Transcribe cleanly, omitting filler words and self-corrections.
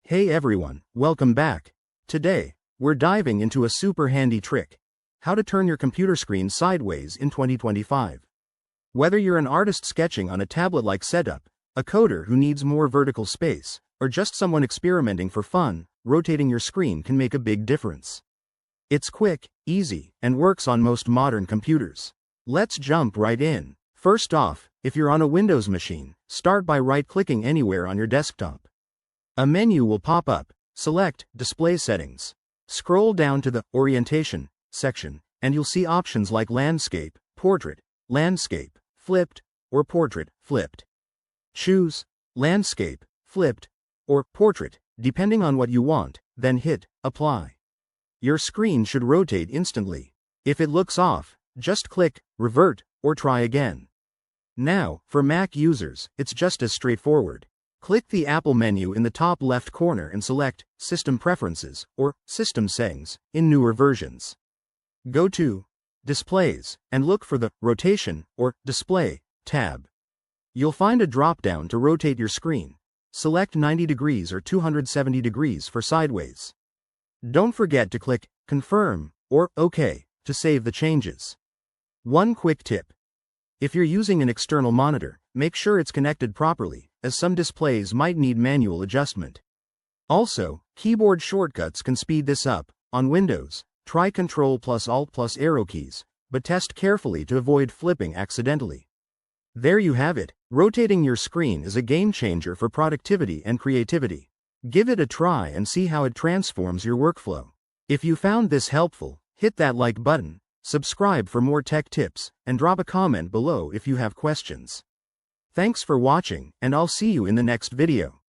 Hey everyone, welcome back. Today, we're diving into a super handy trick: how to turn your computer screen sideways in 2025. Whether you're an artist sketching on a tablet-like setup, a coder who needs more vertical space, or just someone experimenting for fun, rotating your screen can make a big difference. It's quick, easy, and works on most modern computers. Let's jump right in. First off, if you're on a Windows machine, start by right-clicking anywhere on your desktop. A menu will pop up. Select Display Settings. Scroll down to the Orientation section, and you'll see options like Landscape, Portrait, Landscape, Flipped, or Portrait, Flipped. Choose Landscape, Flipped, or Portrait, depending on what you want, then hit Apply. Your screen should rotate instantly. If it looks off, just click Revert, or try again. Now, for Mac users, it's just as straightforward. Click the Apple menu in the top left corner and select System Preferences, or System Settings, in newer versions. Go to Displays, and look for the Rotation, or Display, tab. You'll find a drop-down to rotate your screen. Select 90 degrees or 270 degrees for sideways. Don't forget to click Confirm, or OK, to save the changes. One quick tip: if you're using an external monitor, make sure it's connected properly, as some displays might need manual adjustment. Also, keyboard shortcuts can speed this up. On Windows, try Ctrl+Alt+ arrow keys, but test carefully to avoid flipping accidentally. There you have it. Rotating your screen is a game changer for productivity and creativity. Give it a try and see how it transforms your workflow. If you found this helpful, hit that like button, subscribe for more tech tips, and drop a comment below if you have questions. Thanks for watching, and I'll see you in the next video.